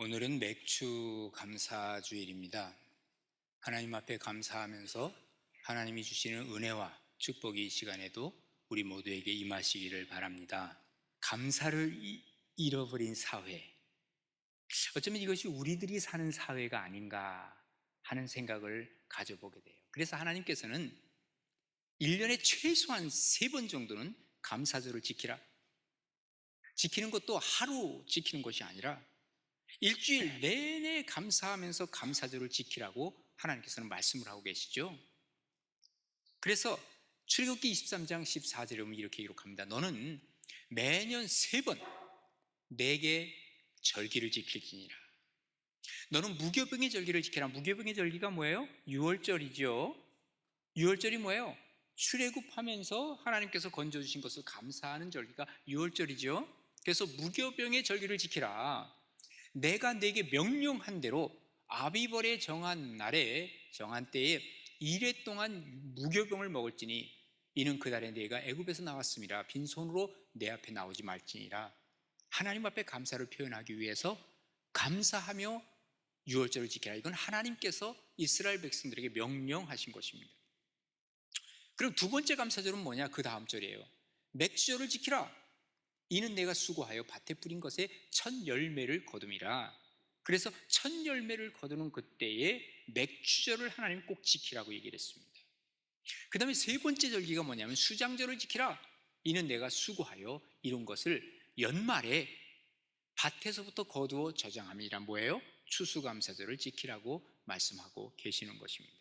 오늘은 맥주 감사주일입니다. 하나님 앞에 감사하면서 하나님이 주시는 은혜와 축복이 이 시간에도 우리 모두에게 임하시기를 바랍니다. 감사를 잃어버린 사회, 어쩌면 이것이 우리들이 사는 사회가 아닌가 하는 생각을 가져보게 돼요. 그래서 하나님께서는 1년에 최소한 3번 정도는 감사절을 지키라. 지키는 것도 하루 지키는 것이 아니라 일주일 내내 감사하면서 감사절을 지키라고 하나님께서는 말씀을 하고 계시죠. 그래서 출애굽기 23장 14절에 보면 이렇게 기록합니다. 너는 매년 3번 내게 절기를 지킬지니라. 너는 무교병의 절기를 지켜라. 무교병의 절기가 뭐예요? 유월절이죠. 유월절이 뭐예요? 출애굽하면서 하나님께서 건져주신 것을 감사하는 절기가 유월절이죠. 그래서 무교병의 절기를 지키라. 내가 네게 명령한 대로 아비벌에 정한 날에 정한 때에 2회 동안 무교병을 먹을지니 이는 그 달에 네가 애굽에서 나왔음이라 빈손으로 내 앞에 나오지 말지니라. 하나님 앞에 감사를 표현하기 위해서 감사하며 유월절을 지키라. 이건 하나님께서 이스라엘 백성들에게 명령하신 것입니다. 그럼 두 번째 감사절은 뭐냐? 그 다음 절이에요. 맥주절을 지키라. 이는 내가 수고하여 밭에 뿌린 것에 첫 열매를 거둠이라. 그래서 첫 열매를 거두는 그때에 맥주절을 하나님 꼭 지키라고 얘기를 했습니다. 그 다음에 세 번째 절기가 뭐냐면 수장절을 지키라. 이는 내가 수고하여 이룬 것을 연말에 밭에서부터 거두어 저장함이란 뭐예요? 추수감사절을 지키라고 말씀하고 계시는 것입니다.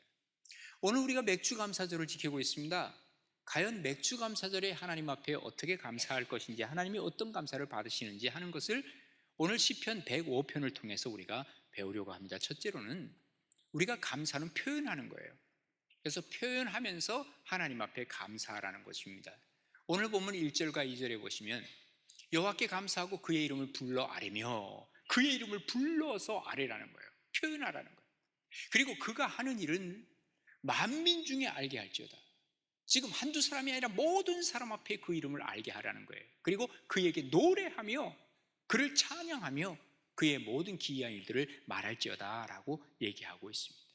오늘 우리가 맥주감사절을 지키고 있습니다. 과연 맥주감사절에 하나님 앞에 어떻게 감사할 것인지, 하나님이 어떤 감사를 받으시는지 하는 것을 오늘 시편 105편을 통해서 우리가 배우려고 합니다. 첫째로는 우리가 감사는 표현하는 거예요. 그래서 표현하면서 하나님 앞에 감사하라는 것입니다. 오늘 본문 1절과 2절에 보시면 여호와께 감사하고 그의 이름을 불러 아뢰며, 그의 이름을 불러서 아뢰라는 거예요. 표현하라는 거예요. 그리고 그가 하는 일은 만민 중에 알게 할지어다. 지금 한두 사람이 아니라 모든 사람 앞에 그 이름을 알게 하라는 거예요. 그리고 그에게 노래하며 그를 찬양하며 그의 모든 기이한 일들을 말할지어다 라고 얘기하고 있습니다.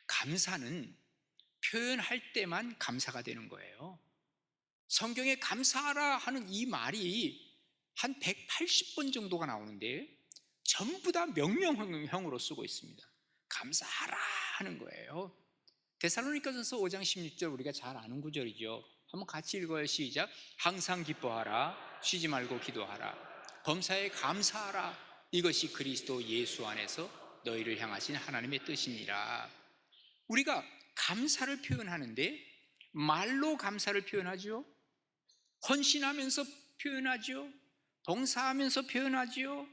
감사는 표현할 때만 감사가 되는 거예요. 성경에 감사하라 하는 이 말이 한 180번 정도가 나오는데 전부 다 명령형으로 쓰고 있습니다. 감사하라 하는 거예요. 데살로니가전서 5장 16절 우리가 잘 아는 구절이죠. 한번 같이 읽어요. 시작. 항상 기뻐하라. 쉬지 말고 기도하라. 범사에 감사하라. 이것이 그리스도 예수 안에서 너희를 향하신 하나님의 뜻이니라. 우리가 감사를 표현하는데 말로 감사를 표현하죠. 헌신하면서 표현하죠. 봉사하면서 표현하죠.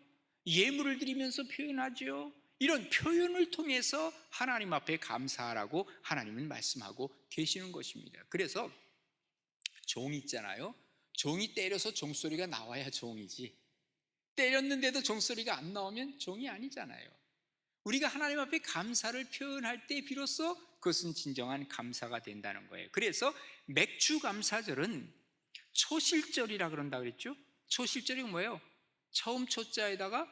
예물을 드리면서 표현하죠. 이런 표현을 통해서 하나님 앞에 감사하라고 하나님은 말씀하고 계시는 것입니다. 그래서 종 있잖아요. 종이 때려서 종소리가 나와야 종이지, 때렸는데도 종소리가 안 나오면 종이 아니잖아요. 우리가 하나님 앞에 감사를 표현할 때 비로소 그것은 진정한 감사가 된다는 거예요. 그래서 맥주 감사절은 초실절이라 그런다 그랬죠. 초실절이 뭐예요? 처음 초자에다가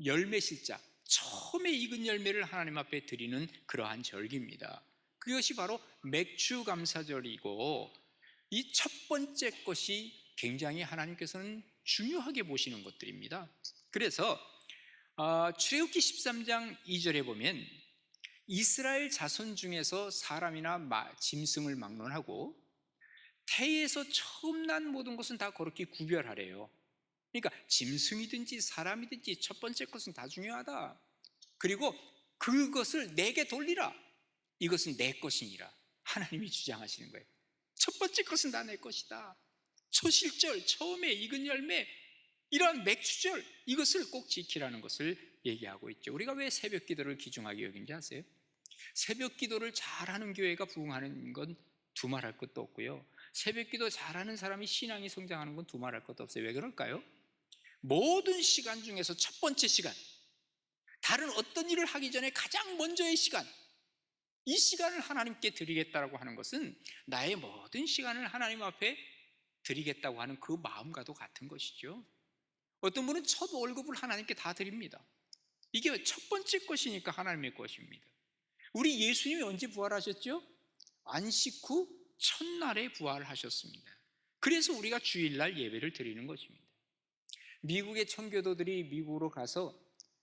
열매 실자, 처음에 익은 열매를 하나님 앞에 드리는 그러한 절기입니다. 그것이 바로 맥주 감사절이고, 이 첫 번째 것이 굉장히 하나님께서는 중요하게 보시는 것들입니다. 그래서 출애굽기 13장 2절에 보면 이스라엘 자손 중에서 사람이나 짐승을 막론하고 태에서 처음 난 모든 것은 다 그렇게 구별하래요. 그러니까 짐승이든지 사람이든지 첫 번째 것은 다 중요하다. 그리고 그것을 내게 돌리라. 이것은 내 것이니라. 하나님이 주장하시는 거예요. 첫 번째 것은 다 내 것이다. 초실절, 처음에 익은 열매, 이러한 맥주절, 이것을 꼭 지키라는 것을 얘기하고 있죠. 우리가 왜 새벽 기도를 귀중하게 여긴지 아세요? 새벽 기도를 잘하는 교회가 부흥하는 건 두말할 것도 없고요, 새벽 기도 잘하는 사람이 신앙이 성장하는 건 두말할 것도 없어요. 왜 그럴까요? 모든 시간 중에서 첫 번째 시간, 다른 어떤 일을 하기 전에 가장 먼저의 시간, 이 시간을 하나님께 드리겠다라고 하는 것은 나의 모든 시간을 하나님 앞에 드리겠다고 하는 그 마음과도 같은 것이죠. 어떤 분은 첫 월급을 하나님께 다 드립니다. 이게 첫 번째 것이니까 하나님의 것입니다. 우리 예수님이 언제 부활하셨죠? 안식 후 첫날에 부활하셨습니다. 그래서 우리가 주일날 예배를 드리는 것입니다. 미국의 청교도들이 미국으로 가서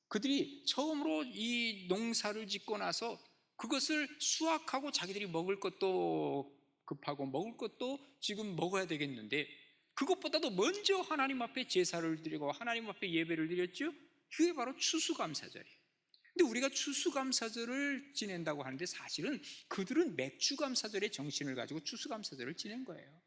그들이 처음으로 이 농사를 짓고 나서 그것을 수확하고 자기들이 먹을 것도 급하고 먹을 것도 지금 먹어야 되겠는데, 그것보다도 먼저 하나님 앞에 제사를 드리고 하나님 앞에 예배를 드렸죠. 그게 바로 추수감사절이에요. 근데 우리가 추수감사절을 지낸다고 하는데, 사실은 그들은 맥주감사절의 정신을 가지고 추수감사절을 지낸 거예요.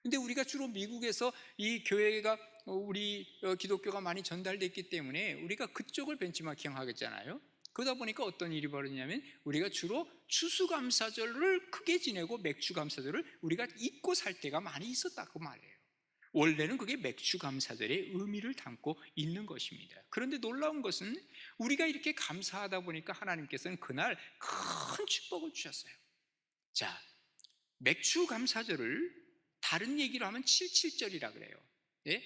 근데 우리가 주로 미국에서 이 교회가 우리 기독교가 많이 전달됐기 때문에 우리가 그쪽을 벤치마킹 하겠잖아요. 그러다 보니까 어떤 일이 벌어지냐면, 우리가 주로 추수감사절을 크게 지내고 맥주감사절을 우리가 잊고 살 때가 많이 있었다고 말해요. 원래는 그게 맥주감사절의 의미를 담고 있는 것입니다. 그런데 놀라운 것은 우리가 이렇게 감사하다 보니까 하나님께서는 그날 큰 축복을 주셨어요. 자, 맥주감사절을 다른 얘기로 하면 77절이라 그래요. 예?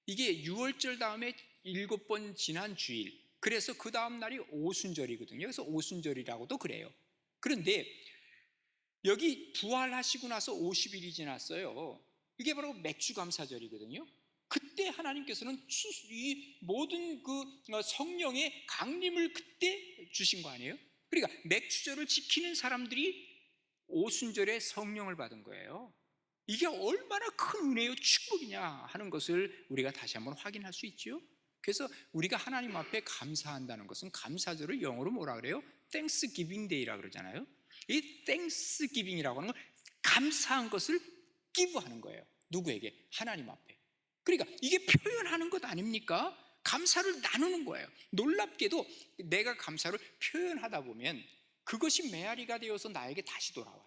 이게 6월절 다음에 7번 지난 주일, 그래서 그 다음 날이 오순절이거든요. 그래서 오순절이라고도 그래요. 그런데 여기 부활하시고 나서 50일이 지났어요. 이게 바로 맥주감사절이거든요. 그때 하나님께서는 이 모든 그 성령의 강림을 그때 주신 거 아니에요? 그러니까 맥주절을 지키는 사람들이 오순절에 성령을 받은 거예요. 이게 얼마나 큰 은혜요 축복이냐 하는 것을 우리가 다시 한번 확인할 수 있죠. 그래서 우리가 하나님 앞에 감사한다는 것은, 감사절을 영어로 뭐라 그래요? Thanksgiving Day라 그러잖아요. 이 Thanksgiving이라고 하는 건 감사한 것을 기부하는 거예요. 누구에게? 하나님 앞에. 그러니까 이게 표현하는 것 아닙니까? 감사를 나누는 거예요. 놀랍게도 내가 감사를 표현하다 보면 그것이 메아리가 되어서 나에게 다시 돌아와요.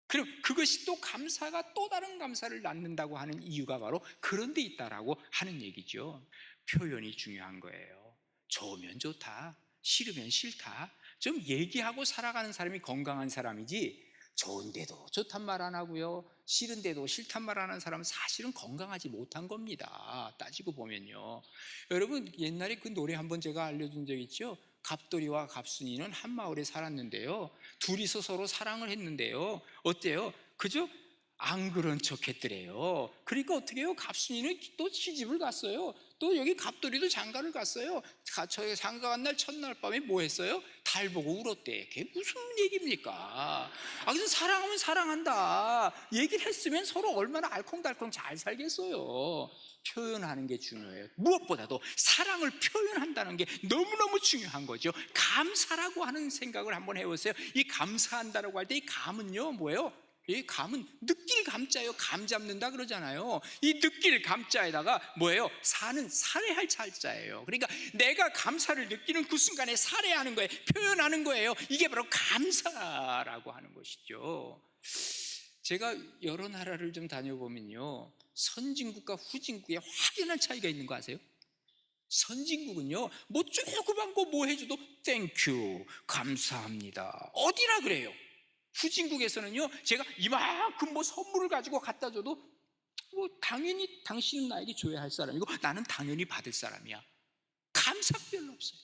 그럼 그것이 또 감사가 또 다른 감사를 낳는다고 하는 이유가 바로 그런 데 있다라고 하는 얘기죠. 표현이 중요한 거예요. 좋으면 좋다, 싫으면 싫다, 좀 얘기하고 살아가는 사람이 건강한 사람이지, 좋은데도 좋단 말 안 하고요, 싫은데도 싫단 말 안 하는 사람은 사실은 건강하지 못한 겁니다. 따지고 보면요. 여러분, 옛날에 그 노래 한번 제가 알려준 적 있죠. 갑돌이와 갑순이는 한 마을에 살았는데요, 둘이서 서로 사랑을 했는데요, 어때요? 그죠? 안 그런 척 했더래요. 그러니까 어떻게 해요? 갑순이는 또 시집을 갔어요. 또 여기 갑돌이도 장가를 갔어요. 저 장가 간 날 첫날 밤에 뭐 했어요? 달 보고 울었대. 그게 무슨 얘기입니까? 그래서 사랑하면 사랑한다 얘기를 했으면 서로 얼마나 알콩달콩 잘 살겠어요. 표현하는 게 중요해요. 무엇보다도 사랑을 표현한다는 게 너무너무 중요한 거죠. 감사라고 하는 생각을 한번 해보세요. 이 감사한다라고 할 때 이 감은요 뭐예요? 이 감은 느낄 감자예요. 감 잡는다 그러잖아요. 이 느낄 감자에다가 뭐예요? 사는 살해할 살자예요. 그러니까 내가 감사를 느끼는 그 순간에 살해하는 거예요. 표현하는 거예요. 이게 바로 감사라고 하는 것이죠. 제가 여러 나라를 좀 다녀보면요, 선진국과 후진국에 확연한 차이가 있는 거 아세요? 선진국은요, 뭐 조그만 거 뭐 해줘도 땡큐, 감사합니다, 어디라 그래요. 후진국에서는요, 제가 이만큼 뭐 선물을 가지고 갖다 줘도 뭐 당연히 당신은 나에게 줘야 할 사람이고 나는 당연히 받을 사람이야. 감사가 별로 없어요.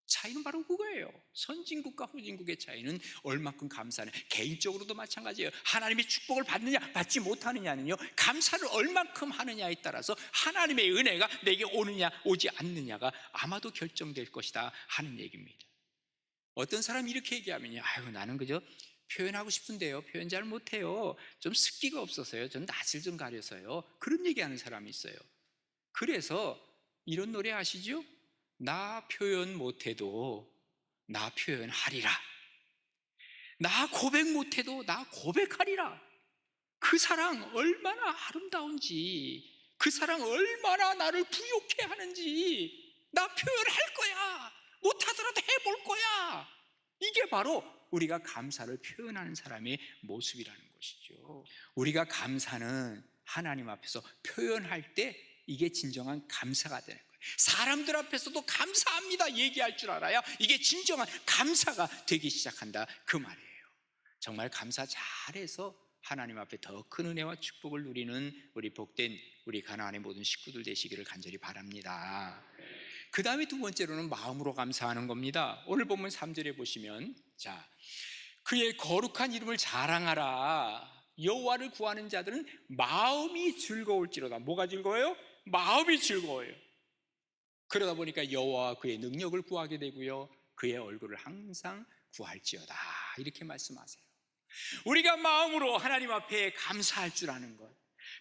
차이는 바로 그거예요. 선진국과 후진국의 차이는 얼마큼 감사는, 개인적으로도 마찬가지예요. 하나님의 축복을 받느냐 받지 못하느냐는요, 감사를 얼마큼 하느냐에 따라서 하나님의 은혜가 내게 오느냐 오지 않느냐가 아마도 결정될 것이다 하는 얘기입니다. 어떤 사람이 이렇게 얘기하면요, 아유 나는 그저 표현하고 싶은데요, 표현 잘 못해요, 좀 습기가 없어서요, 좀 낯을 좀 가려서요, 그런 얘기하는 사람이 있어요. 그래서 이런 노래 아시죠? 나 표현 못해도 나 표현하리라, 나 고백 못해도 나 고백하리라. 그 사랑 얼마나 아름다운지, 그 사랑 얼마나 나를 부욕해 하는지 나 표현할 거야, 못하더라도 해볼 거야. 이게 바로 우리가 감사를 표현하는 사람의 모습이라는 것이죠. 우리가 감사는 하나님 앞에서 표현할 때 이게 진정한 감사가 되는 거예요. 사람들 앞에서도 감사합니다 얘기할 줄 알아야 이게 진정한 감사가 되기 시작한다 그 말이에요. 정말 감사 잘해서 하나님 앞에 더 큰 은혜와 축복을 누리는 우리 복된 우리 가나안의 모든 식구들 되시기를 간절히 바랍니다. 그 다음에 두 번째로는 마음으로 감사하는 겁니다. 오늘 본문 3절에 보시면, 자, 그의 거룩한 이름을 자랑하라. 여호와를 구하는 자들은 마음이 즐거울지로다. 뭐가 즐거워요? 마음이 즐거워요. 그러다 보니까 여호와와 그의 능력을 구하게 되고요, 그의 얼굴을 항상 구할지어다, 이렇게 말씀하세요. 우리가 마음으로 하나님 앞에 감사할 줄 아는 것,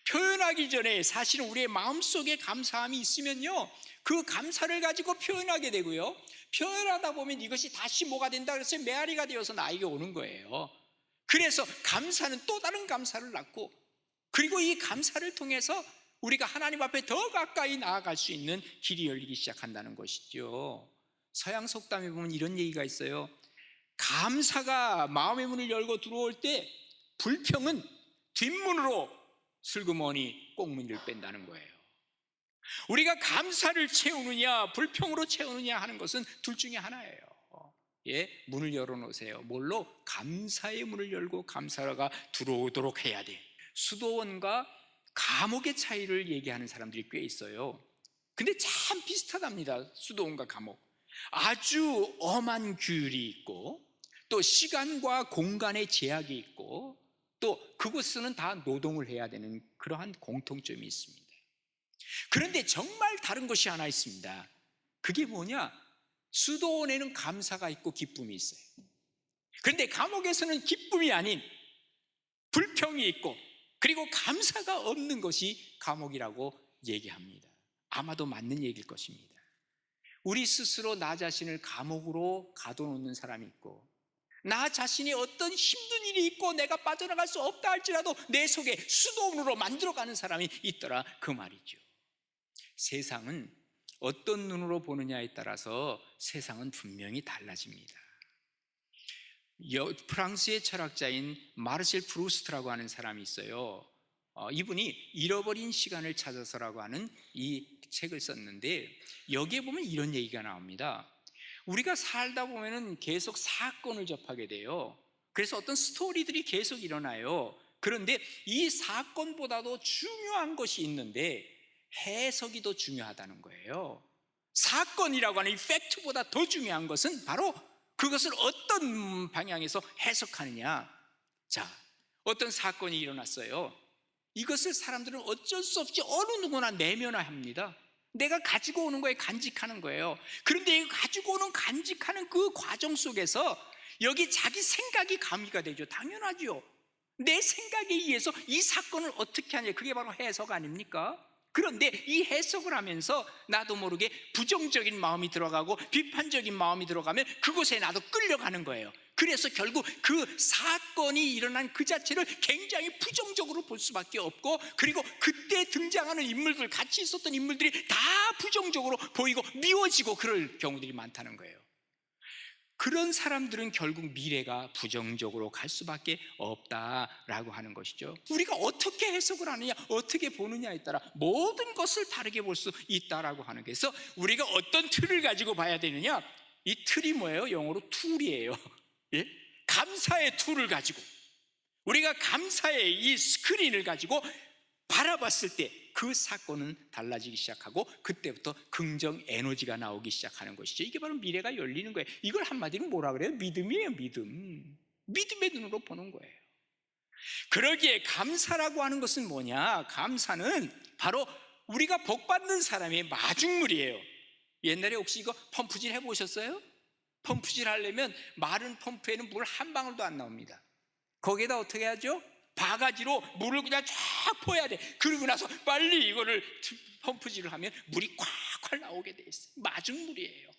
표현하기 전에 사실은 우리의 마음속에 감사함이 있으면요, 그 감사를 가지고 표현하게 되고요, 표현하다 보면 이것이 다시 뭐가 된다 그래서 메아리가 되어서 나에게 오는 거예요. 그래서 감사는 또 다른 감사를 낳고, 그리고 이 감사를 통해서 우리가 하나님 앞에 더 가까이 나아갈 수 있는 길이 열리기 시작한다는 것이죠. 서양 속담에 보면 이런 얘기가 있어요. 감사가 마음의 문을 열고 들어올 때 불평은 뒷문으로 슬그머니 꽁무니를 뺀다는 거예요. 우리가 감사를 채우느냐 불평으로 채우느냐 하는 것은 둘 중에 하나예요. 예, 문을 열어놓으세요. 뭘로? 감사의 문을 열고 감사가 들어오도록 해야 돼. 수도원과 감옥의 차이를 얘기하는 사람들이 꽤 있어요. 근데 참 비슷하답니다. 수도원과 감옥. 아주 엄한 규율이 있고, 또 시간과 공간의 제약이 있고, 또 그곳에서는 다 노동을 해야 되는 그러한 공통점이 있습니다. 그런데 정말 다른 것이 하나 있습니다. 그게 뭐냐? 수도원에는 감사가 있고 기쁨이 있어요. 그런데 감옥에서는 기쁨이 아닌 불평이 있고, 그리고 감사가 없는 것이 감옥이라고 얘기합니다. 아마도 맞는 얘기일 것입니다. 우리 스스로 나 자신을 감옥으로 가둬놓는 사람이 있고, 나 자신이 어떤 힘든 일이 있고 내가 빠져나갈 수 없다 할지라도 내 속에 수도원으로 만들어가는 사람이 있더라, 그 말이죠. 세상은 어떤 눈으로 보느냐에 따라서 세상은 분명히 달라집니다. 프랑스의 철학자인 마르셀 프루스트라고 하는 사람이 있어요. 이분이 잃어버린 시간을 찾아서라고 하는 이 책을 썼는데, 여기에 보면 이런 얘기가 나옵니다. 우리가 살다 보면은 계속 사건을 접하게 돼요. 그래서 어떤 스토리들이 계속 일어나요. 그런데 이 사건보다도 중요한 것이 있는데 해석이 더 중요하다는 거예요. 사건이라고 하는 이 팩트보다 더 중요한 것은 바로 그것을 어떤 방향에서 해석하느냐. 자, 어떤 사건이 일어났어요. 이것을 사람들은 어쩔 수 없이 어느 누구나 내면화합니다. 내가 가지고 오는 거에 간직하는 거예요. 그런데 이 가지고 오는 간직하는 그 과정 속에서 여기 자기 생각이 가미가 되죠. 당연하죠. 내 생각에 의해서 이 사건을 어떻게 하냐, 그게 바로 해석 아닙니까? 그런데 이 해석을 하면서 나도 모르게 부정적인 마음이 들어가고 비판적인 마음이 들어가면 그곳에 나도 끌려가는 거예요. 그래서 결국 그 사건이 일어난 그 자체를 굉장히 부정적으로 볼 수밖에 없고, 그리고 그때 등장하는 인물들, 같이 있었던 인물들이 다 부정적으로 보이고 미워지고 그럴 경우들이 많다는 거예요. 그런 사람들은 결국 미래가 부정적으로 갈 수밖에 없다라고 하는 것이죠. 우리가 어떻게 해석을 하느냐, 어떻게 보느냐에 따라 모든 것을 다르게 볼 수 있다라고 하는 거예요. 그래서 우리가 어떤 틀을 가지고 봐야 되느냐, 이 틀이 뭐예요? 영어로 툴이에요. 예? 감사의 툴을 가지고, 우리가 감사의 이 스크린을 가지고 바라봤을 때 그 사건은 달라지기 시작하고, 그때부터 긍정 에너지가 나오기 시작하는 것이죠. 이게 바로 미래가 열리는 거예요. 이걸 한마디로 뭐라 그래요? 믿음이에요. 믿음. 믿음의 눈으로 보는 거예요. 그러기에 감사라고 하는 것은 뭐냐? 감사는 바로 우리가 복받는 사람의 마중물이에요. 옛날에 혹시 이거 펌프질 해보셨어요? 펌프질 하려면 마른 펌프에는 물 한 방울도 안 나옵니다. 거기에다 어떻게 하죠? 바가지로 물을 그냥 쫙 퍼야 돼. 그러고 나서 빨리 이거를 펌프질을 하면 물이 콸콸 나오게 돼 있어요. 마중물이에요.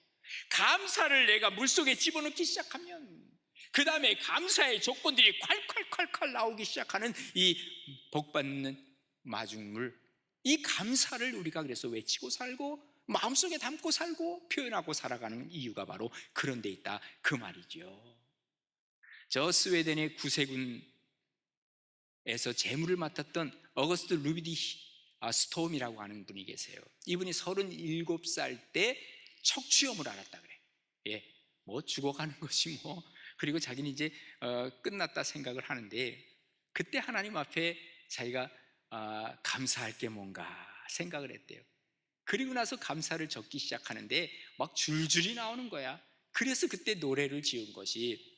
감사를 내가 물속에 집어넣기 시작하면 그 다음에 감사의 조건들이 콸콸콸콸 나오기 시작하는 이 복받는 마중물, 이 감사를 우리가 그래서 외치고 살고 마음속에 담고 살고 표현하고 살아가는 이유가 바로 그런 데 있다, 그 말이죠. 저 스웨덴의 구세군에서 재무를 맡았던 어거스트 루비디 스톰이라고 하는 분이 계세요. 이분이 37살 때 척추염을 앓았다 그래. 예, 뭐 죽어가는 것이 뭐, 그리고 자기는 이제 끝났다 생각을 하는데, 그때 하나님 앞에 자기가 감사할 게 뭔가 생각을 했대요. 그리고 나서 감사를 적기 시작하는데 막 줄줄이 나오는 거야. 그래서 그때 노래를 지은 것이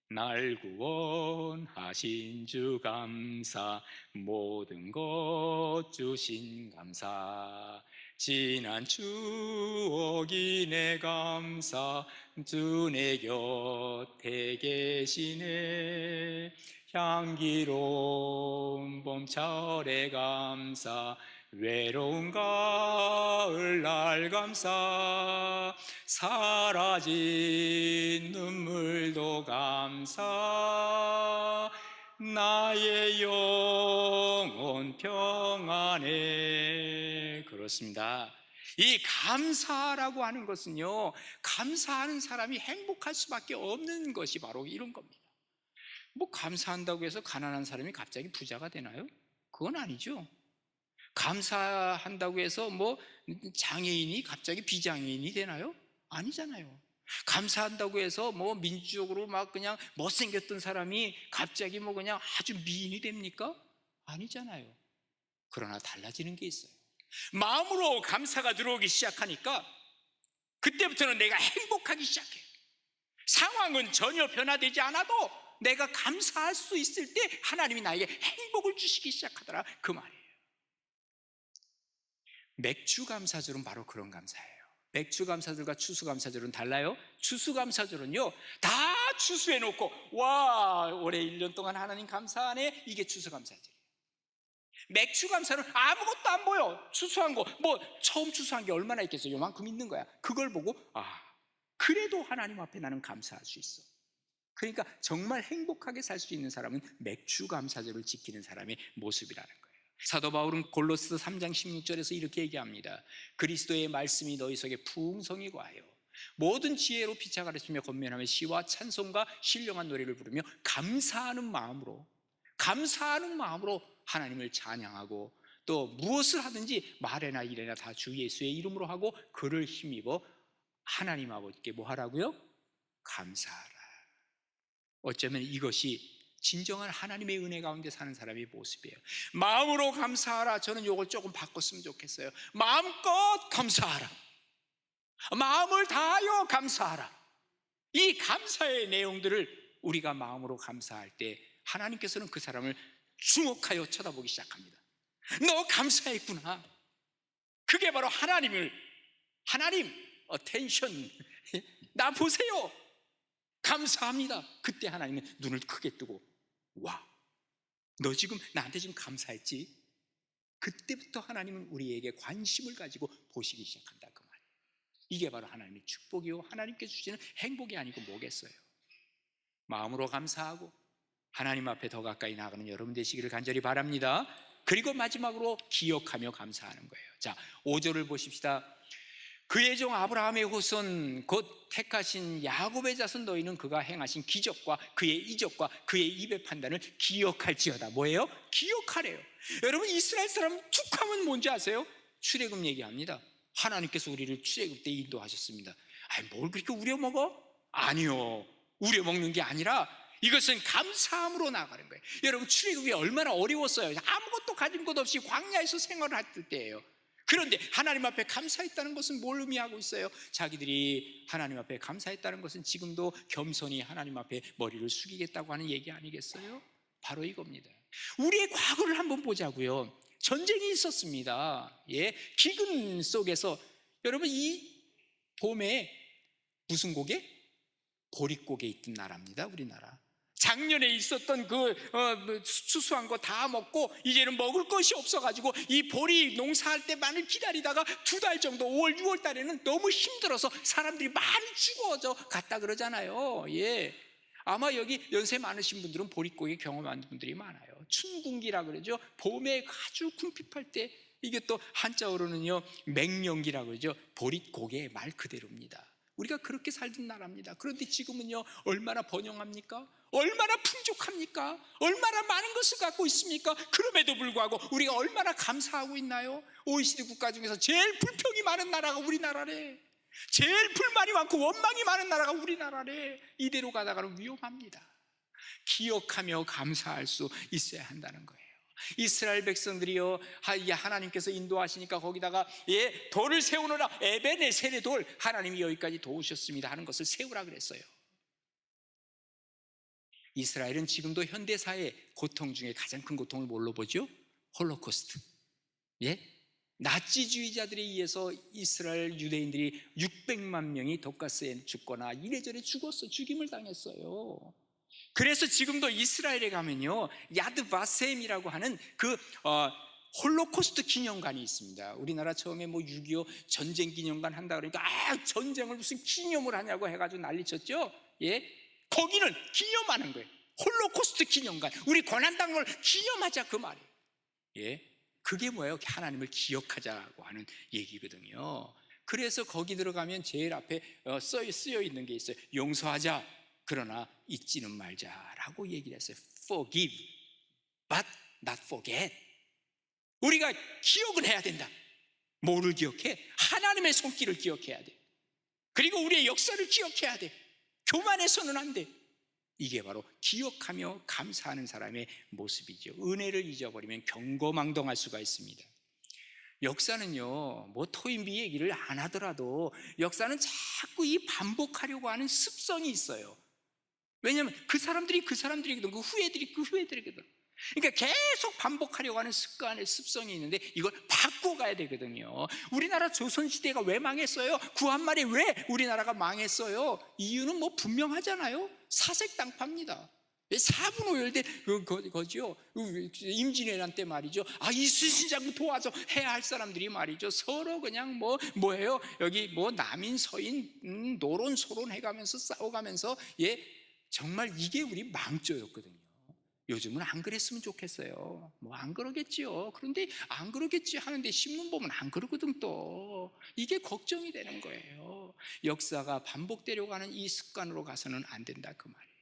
날 구원하신 주 감사, 모든 것 주신 감사, 지난 추억이 내 감사, 주 내 곁에 계시네. 향기로운 봄철의 감사, 외로운 가을 날 감사, 사라진 눈물도 감사, 나의 영혼 평안해. 그렇습니다. 이 감사라고 하는 것은요, 감사하는 사람이 행복할 수밖에 없는 것이 바로 이런 겁니다. 뭐 감사한다고 해서 가난한 사람이 갑자기 부자가 되나요? 그건 아니죠. 감사한다고 해서 뭐 장애인이 갑자기 비장애인이 되나요? 아니잖아요. 감사한다고 해서 뭐 민주적으로 막 그냥 못생겼던 사람이 갑자기 뭐 그냥 아주 미인이 됩니까? 아니잖아요. 그러나 달라지는 게 있어요. 마음으로 감사가 들어오기 시작하니까 그때부터는 내가 행복하기 시작해요. 상황은 전혀 변화되지 않아도 내가 감사할 수 있을 때 하나님이 나에게 행복을 주시기 시작하더라, 그 말이에요. 맥주감사절은 바로 그런 감사예요. 맥주감사절과 추수감사절은 달라요. 추수감사절은요, 다 추수해놓고 와, 올해 1년 동안 하나님 감사하네, 이게 추수감사절이에요. 맥주감사는 아무것도 안 보여. 추수한 거 뭐 처음 추수한 게 얼마나 있겠어요? 요만큼 있는 거야. 그걸 보고 그래도 하나님 앞에 나는 감사할 수 있어. 그러니까 정말 행복하게 살 수 있는 사람은 맥주감사절을 지키는 사람의 모습이라는 거예요. 사도 바울은 골로새 3장 16절에서 이렇게 얘기합니다. 그리스도의 말씀이 너희 속에 풍성히 거하여 모든 지혜로 피차 가르치며 권면하며 시와 찬송과 신령한 노래를 부르며 감사하는 마음으로 하나님을 찬양하고, 또 무엇을 하든지 말에나 일에나 다 주 예수의 이름으로 하고 그를 힘입어 하나님 아버지께 뭐 하라고요? 감사하라. 어쩌면 이것이 진정한 하나님의 은혜 가운데 사는 사람의 모습이에요. 마음으로 감사하라. 저는 이걸 조금 바꿨으면 좋겠어요. 마음껏 감사하라. 마음을 다하여 감사하라. 이 감사의 내용들을 우리가 마음으로 감사할 때 하나님께서는 그 사람을 주목하여 쳐다보기 시작합니다. 너 감사했구나. 그게 바로 하나님 어텐션, 나 보세요, 감사합니다. 그때 하나님은 눈을 크게 뜨고, 와, 너 지금 나한테 지금 감사했지? 그때부터 하나님은 우리에게 관심을 가지고 보시기 시작한다, 그 말이에요. 이게 바로 하나님의 축복이요, 하나님께 주시는 행복이 아니고 뭐겠어요. 마음으로 감사하고 하나님 앞에 더 가까이 나가는 여러분 되시기를 간절히 바랍니다. 그리고 마지막으로 기억하며 감사하는 거예요. 자, 5절을 보십시다. 그의 종 아브라함의 후손 곧 택하신 야곱의 자손 너희는 그가 행하신 기적과 그의 이적과 그의 입의 판단을 기억할지어다. 뭐예요? 기억하래요. 여러분, 이스라엘 사람 툭하면 뭔지 아세요? 출애굽 얘기합니다. 하나님께서 우리를 출애굽 때 인도하셨습니다. 뭘 그렇게 우려먹어? 아니요, 우려먹는 게 아니라 이것은 감사함으로 나가는 거예요. 여러분, 출애굽이 얼마나 어려웠어요. 아무것도 가진 것 없이 광야에서 생활을 할 때예요. 그런데 하나님 앞에 감사했다는 것은 뭘 의미하고 있어요? 자기들이 하나님 앞에 감사했다는 것은 지금도 겸손히 하나님 앞에 머리를 숙이겠다고 하는 얘기 아니겠어요? 바로 이겁니다. 우리의 과거를 한번 보자고요. 전쟁이 있었습니다. 기근 속에서, 여러분, 이 봄에 무슨 고개? 보릿고개 있던 나라입니다, 우리나라. 작년에 있었던 수수한 거 다 먹고 이제는 먹을 것이 없어가지고 이 보리 농사할 때만을 기다리다가 2달 정도, 5월, 6월 달에는 너무 힘들어서 사람들이 많이 죽어져 갔다 그러잖아요. 아마 여기 연세 많으신 분들은 보릿고개 경험한 분들이 많아요. 춘궁기라 그러죠. 봄에 아주 궁핍할 때, 이게 또 한자어로는요 맹령기라 그러죠. 보릿고개의 말 그대로입니다. 우리가 그렇게 살던 나라입니다. 그런데 지금은요 얼마나 번영합니까? 얼마나 풍족합니까? 얼마나 많은 것을 갖고 있습니까? 그럼에도 불구하고 우리가 얼마나 감사하고 있나요? OECD 국가 중에서 제일 불평이 많은 나라가 우리나라래. 제일 불만이 많고 원망이 많은 나라가 우리나라래. 이대로 가다가는 위험합니다. 기억하며 감사할 수 있어야 한다는 거예요. 이스라엘 백성들이요, 하나님께서 인도하시니까 거기다가 돌을 세우느라 에베네셀의 돌, 하나님이 여기까지 도우셨습니다 하는 것을 세우라 그랬어요. 이스라엘은 지금도 현대사의 고통 중에 가장 큰 고통을 뭘로 보죠? 홀로코스트. 나치주의자들에 의해서 이스라엘 유대인들이 600만 명이 독가스에 죽거나 이래저래 죽임을 당했어요. 그래서 지금도 이스라엘에 가면요, 야드바셈이라고 하는 홀로코스트 기념관이 있습니다. 우리나라 처음에 6.25 전쟁 기념관 한다 그러니까 전쟁을 무슨 기념을 하냐고 해가지고 난리쳤죠. 거기는 기념하는 거예요. 홀로코스트 기념관, 우리 고난당을 기념하자 그 말이에요. 그게 뭐예요? 하나님을 기억하자고 하는 얘기거든요. 그래서 거기 들어가면 제일 앞에 쓰여 있는 게 있어요. 용서하자, 그러나 잊지는 말자라고 얘기를 했어요. Forgive, but not forget. 우리가 기억을 해야 된다. 뭐를 기억해? 하나님의 손길을 기억해야 돼. 그리고 우리의 역사를 기억해야 돼. 교만해서는 안 돼. 이게 바로 기억하며 감사하는 사람의 모습이죠. 은혜를 잊어버리면 경거망동할 수가 있습니다. 역사는요, 토인비 얘기를 안 하더라도 역사는 자꾸 이 반복하려고 하는 습성이 있어요. 왜냐하면 그 사람들이거든, 그 후예들이거든. 그러니까 계속 반복하려고 하는 습성이 있는데 이걸 바꿔가야 되거든요. 우리나라 조선시대가 왜 망했어요? 구한말에 왜 우리나라가 망했어요? 이유는 분명하잖아요. 사색당파입니다. 4분 오열된 거죠. 임진왜란 때 말이죠. 이순신 장군 도와줘 해야 할 사람들이 말이죠, 서로 그냥 뭐예요? 여기 남인 서인 노론소론 해가면서 싸워가면서 정말 이게 우리 망조였거든요. 요즘은 안 그랬으면 좋겠어요. 안 그러겠지요. 그런데 안 그러겠지 하는데 신문 보면 안 그러거든. 또 이게 걱정이 되는 거예요. 역사가 반복되려고 하는 이 습관으로 가서는 안 된다 그 말이에요.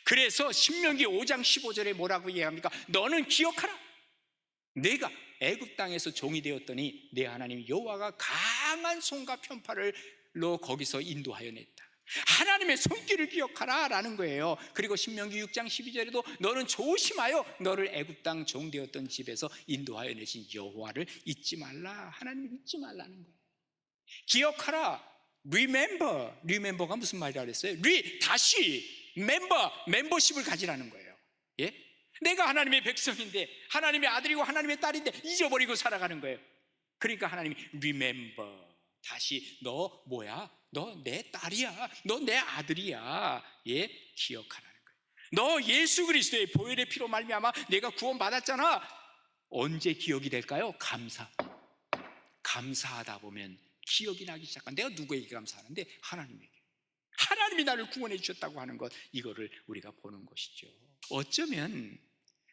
그래서 신명기 5장 15절에 뭐라고 얘기합니까? 너는 기억하라. 내가 애굽 땅에서 종이 되었더니 내 하나님 여호와가 강한 손과 편팔로 거기서 인도하여 냈다. 하나님의 손길을 기억하라 라는 거예요. 그리고 신명기 6장 12절에도 너는 조심하여 너를 애굽 땅 종 되었던 집에서 인도하여 내신 여호와를 잊지 말라. 하나님을 잊지 말라는 거예요. 기억하라. Remember가 무슨 말이라 그랬어요? 다시 멤버십을 가지라는 거예요. 내가 하나님의 백성인데, 하나님의 아들이고 하나님의 딸인데 잊어버리고 살아가는 거예요. 그러니까 하나님이 Remember, 다시 너 뭐야? 너 내 딸이야. 너 내 아들이야. 기억하라는 거예요. 너 예수 그리스도의 보혈의 피로 말미암아 내가 구원받았잖아. 언제 기억이 될까요? 감사하다 보면 기억이 나기 시작한. 내가 누구에게 감사하는데? 하나님에게. 하나님이 나를 구원해 주셨다고 하는 것, 이거를 우리가 보는 것이죠. 어쩌면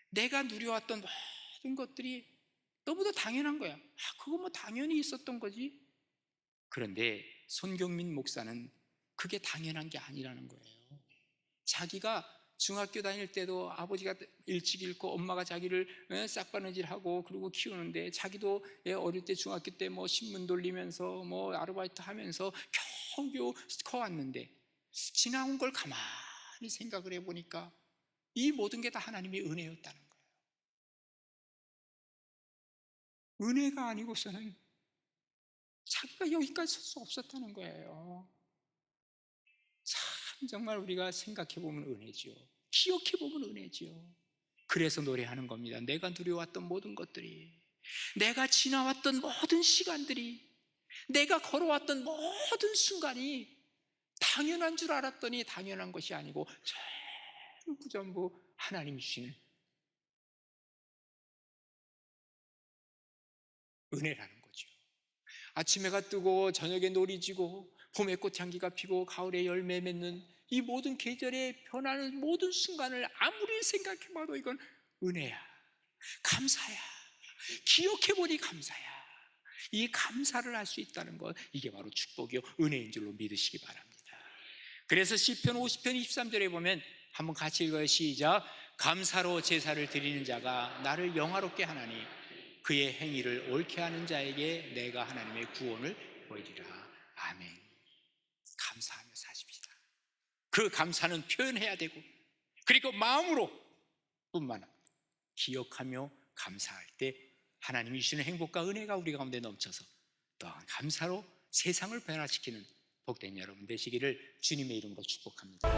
내가 누려왔던 모든 것들이 너무도 당연한 거야. 그거 당연히 있었던 거지. 그런데 손경민 목사는 그게 당연한 게 아니라는 거예요. 자기가 중학교 다닐 때도 아버지가 일찍 잃고 엄마가 자기를 싹바느질하고 그리고 키우는데, 자기도 어릴 때 중학교 때 신문 돌리면서 아르바이트 하면서 겨우 커왔는데, 지나온 걸 가만히 생각을 해보니까 이 모든 게 다 하나님의 은혜였다는 거예요. 은혜가 아니고서는 자기가 여기까지 설 수 없었다는 거예요. 참 정말 우리가 생각해보면 은혜죠. 기억해보면 은혜죠. 그래서 노래하는 겁니다. 내가 누려왔던 모든 것들이, 내가 지나왔던 모든 시간들이, 내가 걸어왔던 모든 순간이 당연한 줄 알았더니 당연한 것이 아니고 전부 하나님이 주시는 은혜라는 거죠. 아침 해가 뜨고 저녁에 놀이 지고 봄에 꽃향기가 피고 가을에 열매 맺는 이 모든 계절의 변하는 모든 순간을 아무리 생각해봐도 이건 은혜야, 감사야, 기억해보니 감사야. 이 감사를 할 수 있다는 것, 이게 바로 축복이요 은혜인 줄로 믿으시기 바랍니다. 그래서 시편 50편 23절에 보면 한번 같이 읽어요. 시작. 감사로 제사를 드리는 자가 나를 영화롭게 하나니 그의 행위를 옳게 하는 자에게 내가 하나님의 구원을 보이리라. 아멘. 감사하며 사십시다. 그 감사는 표현해야 되고, 그리고 마음으로 뿐만 아니라 기억하며 감사할 때 하나님이 주시는 행복과 은혜가 우리 가운데 넘쳐서 또한 감사로 세상을 변화시키는 복된 여러분 되시기를 주님의 이름으로 축복합니다.